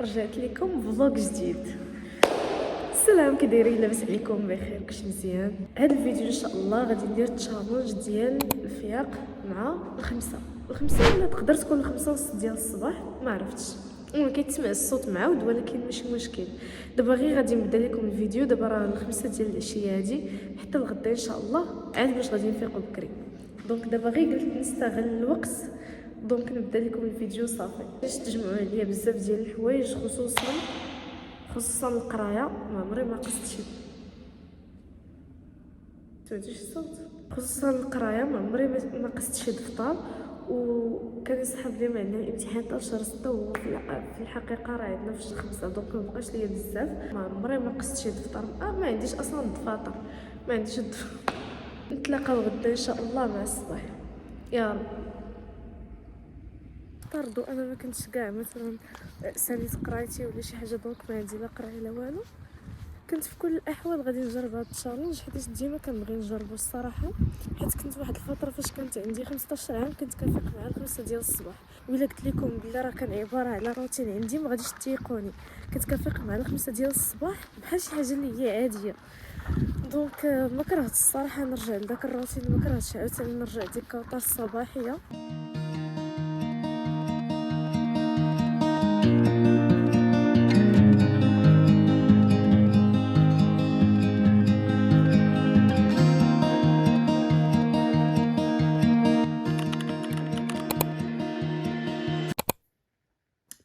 رجعت لكم فلوق جديد. السلام، كي دايرين؟ لاباس عليكم؟ بخير؟ كلشي مزيان؟ هذا الفيديو ان شاء الله غادي ندير تشالنج ديال الفياق مع الخمسة ولا تقدر تكون 5:30 ديال الصباح، ما عرفتش. كيتسمع الصوت معاود ولكن ماشي مشكل. دابا غير غادي نبدا لكم الفيديو. دابا راه 5 ديال العشيه هادي حتى الغدا ان شاء الله، عاد باش غادي نفيقوا بكري. دونك دابا غير قلت نستغل الوقت، دونك نبدا لكم الفيديو صافي باش تجمعوا عليا بزاف ديال الحوايج، خصوصا القرايه. ما عمري ما قصت شي سمعتي الصوت. خصوصا القرايه ما عمري ما قصت شي دفتر. وكان يسحب لي مع عندنا الامتحان تاع شهر 6، وهو في الحقيقه راه عندنا في شهر 5، دونك ما بقاش ليا بزاف. ما عمري ما قصت شي دفتر. ما عنديش اصلا دفاتر، ما عنديش نتلاقاو غدا ان شاء الله مع الصباح يا رب. طردو انا ما كنتش كاع مثلا ساليت قرايتي ولا شي حاجه، دونك ما عندي لا قرايه لا والو. كنت في كل الاحوال غادي نجرب هذا التشالنج، حيت ديما كنبغي نجربو الصراحه. حيت كنت واحد الفتره فاش كانت عندي 15 عام كنت كنفيق مع 5 ديال الصباح. وإلا قلت لكم بلي راه كان عباره على روتين عندي ما غاديش تيقوني. كنت كنفيق مع 5 ديال الصباح بحال شي حاجه اللي هي عاديه. دونك ما كرهتش الصراحه نرجع لذاك الروتين، ما كرهتش عاوتاني نرجع ديك الكوطه الصباحيه.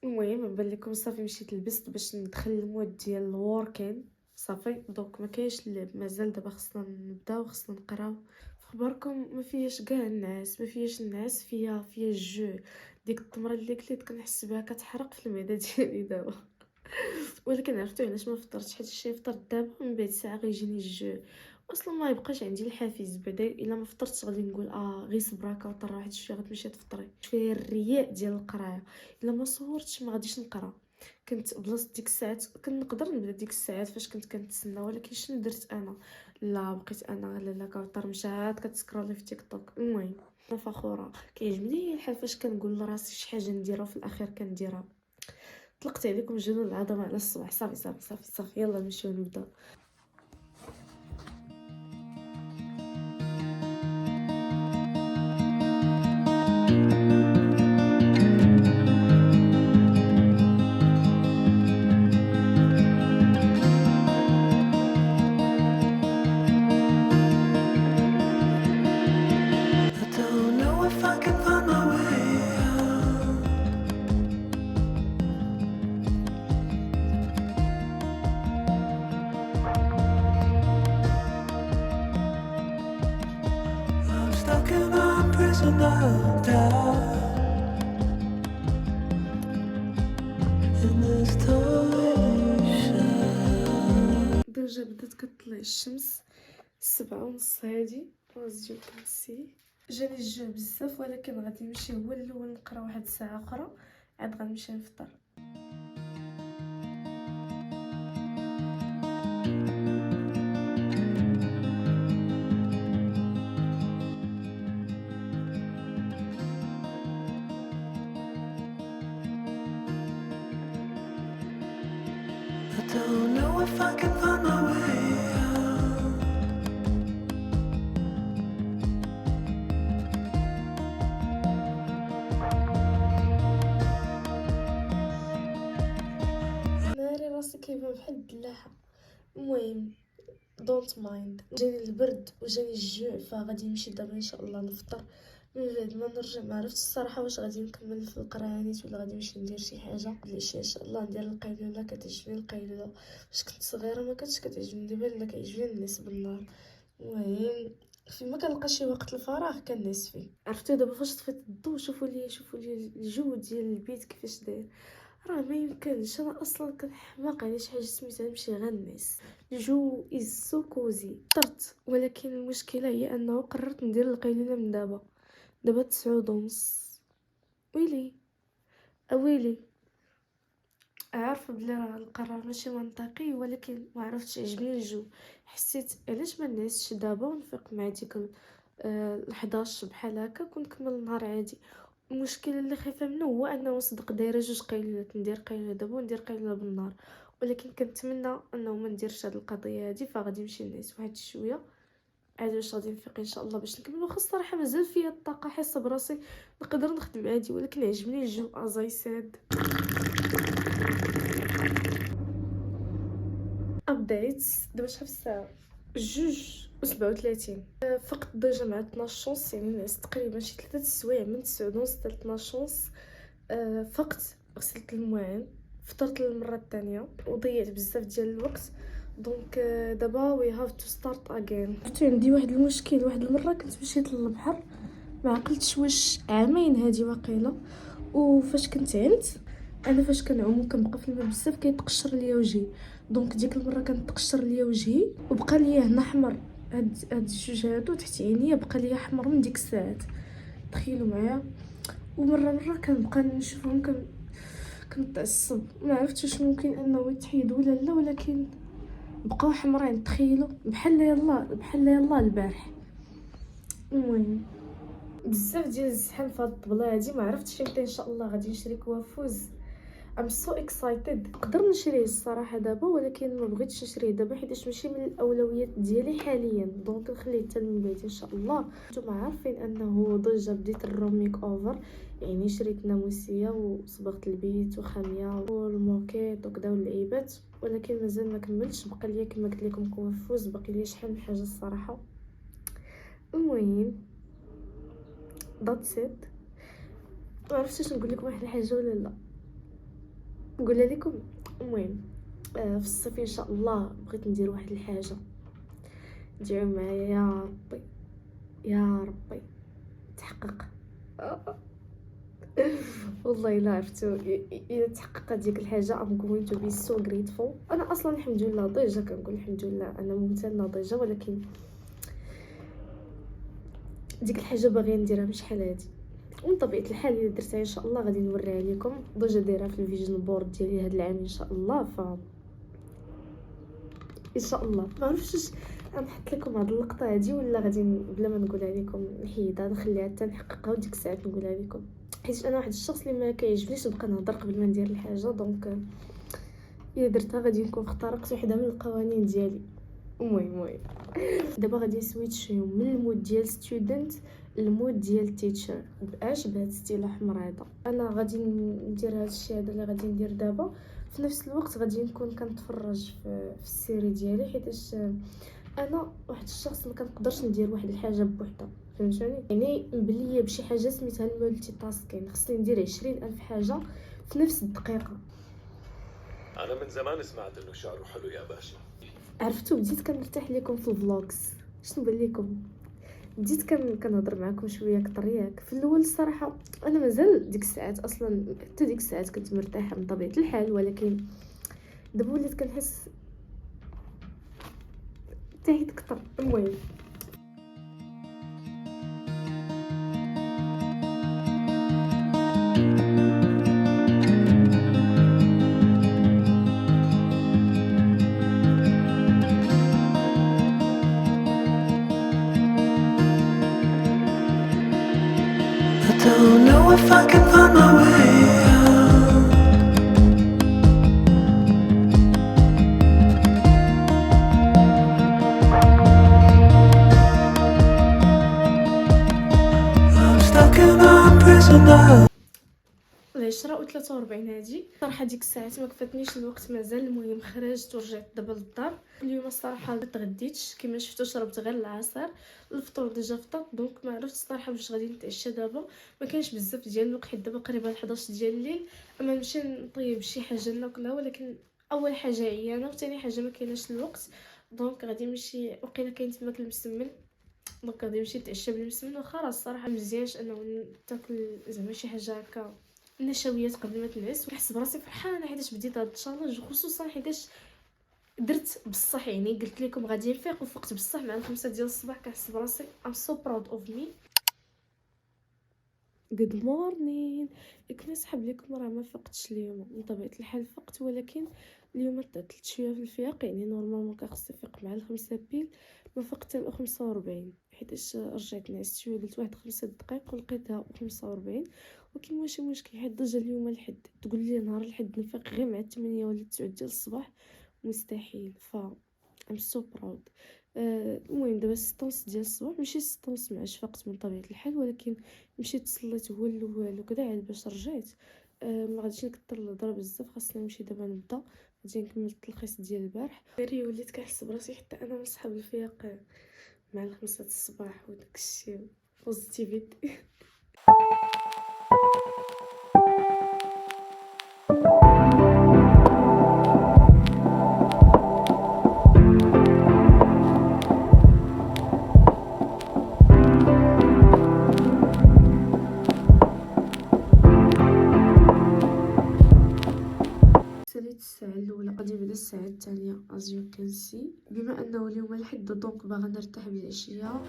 المهم بان لكم صافي مشيت لبست باش ندخل المود ديال الوركين صافي. دونك ما كاينش اللعب مازال. دابا خصنا نبداو، خصنا نقراو. فخبركم ما فياش كاع الناس، ما فياش الناس، فيا الجو. ديك التمره اللي كليت كنحس بها كتحرق في المعده ديالي دابا. ولكن عرفتوا علاش ما فطرتش؟ حيت شي فطرت دابا من بعد ساعه غيجيني الجو. اصلا ما يبقاش عندي الحافز بعدا. الا ما فطرتش غادي نقول غير صبراكه وطر واحد شويه غتمشي تفطري. فيها الرياء ديال القرايه. الا ما صورتش ما غاديش نقرا. كنت بلاصه ديك الساعات كنقدر نبدا ديك الساعات فاش كنت كنتسنى، ولكن شنو درت انا؟ لا بقيت انا لالا كوثر مشات كتسكرولي في تيك توك. المهم انا فخوره، كيعجبني الحال فاش كنقول لراسي شي حاجه نديرها في الاخير كنديرها. طلقت عليكم جنون العظمه على الصباح. صافي صافي صافي صافي، يلا نمشيو نبدا. I don't know if I can find my way out. I'm stuck in a prison of doubt. In this torsion. ديجا بدات كطلع الشمس 7:30 هادي. as you can see جاني الجوع بزاف، ولكن غادي نمشي هو الاول نقرا واحد ساعه اخرى، عاد غنمشي نفطر. I don't know if I can find my way out. ناري راسي كيبان بحال الدلاحه. المهم دونت مايند، جاني البرد وجاني الجوع، فغادي نمشي دابا ان شاء الله نفطر. من بعد ما نرجع ما عرفتش الصراحه واش غادي نكمل في القرايه نيت ولا غادي نمشي ندير شي حاجه العشيه. ان شاء الله ندير القيلوله. كتعجبني القيلوله. فاش كنت صغيره ما كانتش كتعجبني، دابا لا كيعجبني الناس بالنار. المهم فيما كنلقى شي وقت الفراغ كنعس فيه. عرفتوا دابا فاش طفيت الضو شوفوا لي الجو ديال البيت كيفاش داير. راه ما يمكنش، انا اصلا كنحماق على شي حاجه سميتها نمشي غنعس. جو از سو كوزي. طرت، ولكن المشكله هي انه قررت ندير القيلوله من دابا 9:30. ويلي اويلي. عارفه بلي راه القرار ماشي منطقي، ولكن ما عرفتش عجبني الجو. حسيت علاش ما نعسش دابا ونفيق مع ديك 11 بحال هكا ونكمل النهار عادي. المشكل اللي خايفه منه هو انه صدق دايره جوج قيلولات، ندير قيلوله دابا وندير قيلوله بالنهار، ولكن كنتمنى انه ما نديرش هاد القضيه هادي. فغادي نمشي نعس واحد شويه عاد باش غادي نفيق ان شاء الله باش نكمل. واخا الصراحه مازال فيا الطاقه، حاسه براسي نقدر نخدم عادي، ولكن عجبني الجو ازايساد. ابديت دابا شحال الساعه؟ 2:37. فقت ديجا مع 12 شونس، يعني نعست تقريبا شي 3 سوايع من 9:30 حتى 12 شونس. فقت غسلت المواعن، فطرت للمره الثانيه وضيعت بزاف ديال الوقت. دونك دابا وي هاف تو ستارت اغين. عندي واحد المشكل، واحد المره كنت مشيت للبحر ما عقلتش واش عامين هادي واقيلا، وفاش كنت عمت انا فاش كنعوم وكنبقى في الماء بزاف كيتقشر ليا وجهي. دونك ديك المره كانت تقشر ليا وجهي وبقى ليا هنا احمر، هاد الجوج هادو تحت عينيا بقى ليا احمر من ديك الساعات، تخيلوا معايا. ومره كنبقى نشوفهم كنتعصب، ما عرفتش واش ممكن انه يتحيدوا ولا لا، ولكن بقاو حمرين. تخيلوا بحال يلا البارح. المهم بزاف ديال الزحام في هاد الطبله هادي، ما عرفتش امتى ان شاء الله غادي نشري كوافوز. ام سو اكسايتد. نقدر نشريه الصراحه دابا، ولكن ما بغيتش نشريه دابا حيت ماشي من الاولويات ديالي حاليا، دونك نخليه حتى من بعد ان شاء الله. نتوما عارفين انه ضجه بديت الروم ميك اوفر، يعني شريت ناموسيه وصبغت البيت وخاميه والموكيت وكذا واللعيبات، ولكن مازال ما كملتش. بقى ليا كما قلت لكم كوافوز، باقي ليا شحال من حاجه الصراحه. المهم ذاتس ات. ما عرفتش نقول لكم واحد الحاجه ولا لا، نقولها لكم. المهم في الصيف ان شاء الله بغيت ندير واحد الحاجه، ادعوا معايا يا ربي يا ربي تحقق. والله الا عرفتوا اذا تحققت ديك الحاجه I'm going to be so grateful. انا اصلا الحمد لله ضيجه، كنقول الحمد لله انا ممتنه ضيجه، ولكن ديك الحاجه باغيه نديرها بشحال هادي. ومن طبيعه الحال الا درتها ان شاء الله غادي نوريها لكم. ضيجه دايره في الفيجن بورد ديالي هاد العام ان شاء الله. ان شاء الله ما عرفتش نحط لكم هاد اللقطه هادي ولا غادي بلا ما نقولها لكم نحيدها نخليها حتى نحققها وديك الساعات نقولها لكم، حيت انا واحد الشخص اللي ما كيعجبنيش نبقى نهضر قبل ما ندير الحاجه. دونك الا درتها غادي نكون اخترقت وحده من القوانين ديالي. المهم دابا غادي نسويتشيو من المود ديال ستودنت المود ديال تيتشر. باش بهاد ستيل احمر هذا انا غادي ندير هاد الشيء هذا اللي غادي ندير دابا. في نفس الوقت غادي نكون كنتفرج في السيري ديالي، حيتاش انا واحد الشخص ما كنقدرش ندير واحد الحاجه بوحدها، فهمتوني؟ يعني مبليه بشي حاجه سميتها المولتي تاسكين، خصني ندير 20,000 حاجه في نفس الدقيقه. أنا من زمان سمعت إنه شعره حلو يا باشا. عرفتوا بديت كنرتاح لكم في الفلوجز، شنو نقول لكم، بديت كنهضر معكم شويه اكثر ياك. في الاول الصراحه انا مازال ديك الساعات اصلا، حتى ديك الساعات كنت مرتاحه من طبيعه الحال، ولكن دابا وليت كنحس ارتحيت اكثر. المهم I don't know if I can find my way out. I'm stuck in a prison now. 10:43 هادي صراحه ديك الساعات ما كفاتنيش الوقت مازال. المهم خرجت ورجعت دابا للدار. اليوم الصراحه ما تغديتش كما شفتوا، شربت غير العصير. الفطور ديجا فطرت، دونك ما عرفتش الصراحه واش غادي نتعشى دابا. ما كاينش بزاف ديال الوقت حيت دابا قريبه 11 ديال الليل، اما نمشي نطيب شي حاجه ناكلها، ولكن اول حاجه عيانه وثاني حاجه ما كايناش الوقت. دونك غادي نمشي وقيله كاين تماك المسمن، دونك غادي نمشي نتعشى بالمسمن. وخا الصراحه مزيانش انه تاكل زعما شي حاجه هكا نشويات قبل ما تنعس. ونحس براسي فرحانه حيتاش بديت هاد التشالنج، خصوصا حيتاش درت بصح. يعني قلت لكم غادي نفيق وفقت بصح مع 5 ديال الصباح. كنحس براسي ام سو براود اوف مي. جود مورنين. كنت نسحب لكم راه ما فقتش اليوم من طبيعه الحال، فقت ولكن اليوم طلعت شويه في الفياق، يعني نورمالمون كنخص نفيق مع 5 بيل، ما فقت حتى 45 حيتاش رجعت نعست شويه، قلت واحد 5 دقائق ولقيتها 45. ولكن ماشي مشكل حيت ديجا اليوم الحد، تقول لي نهار الحد نفيق غير مع 8 ولا 9 ديال الصباح مستحيل. ف I'm so proud. المهم دابا 6:30 ديال الصباح، ماشي 6:30 مع شفقت من طبيعه الحال، ولكن مشيت صليت هو الاول وكذا عاد باش رجعت. ما غاديش نكثر الهضره بزاف، خاصنا نمشي دابا نبدا، غادي نكمل التلخيص ديال البارح. غير وليت كنحس براسي حتى انا نصحاب الفياق مع 5 الصباح وداكشي بوزيتيفيتي. ساليت الساعه الاولى، غادي نبدا الساعه الثانيه as you can see. بما انه اليوم الحد دونك باغا نرتاح بالعشيه.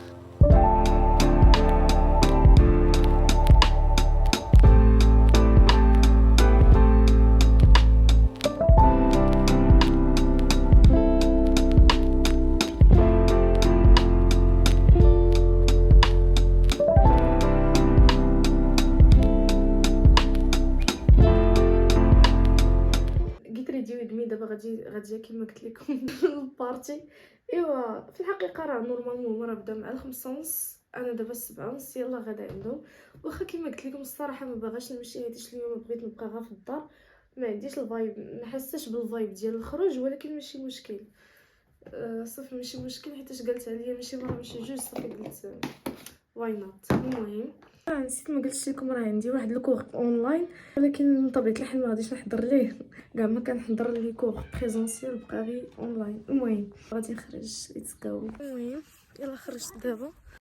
دابا غادي كما قلت لكم البارتي. ايوا في الحقيقه راه نورمالمون راه بدا مع 5:30، انا دابا 7:30 يلا غدا عنده. واخا كما قلت لكم الصراحه ما باغاش نمشي حيت اليوم بغيت نبقى غير في الدار، ما عنديش الفايب، ما حسيتش بالفايب ديال الخروج، ولكن ماشي مشكل. صافي ماشي مشكل حيتاش قالت عليا ماشي مره ماشي جوج، صافي قلت واي نوت. المهم نسيت ما قلتش لكم راه عندي واحد الكور اونلاين، ولكن من طبيعه الحال ما غاديش نحضر ليه، كاع ما كنحضر لي كور بريزونسيال بقى غير اونلاين. المهم غادي نخرج ليتس جو. المهم يلا خرجت دابا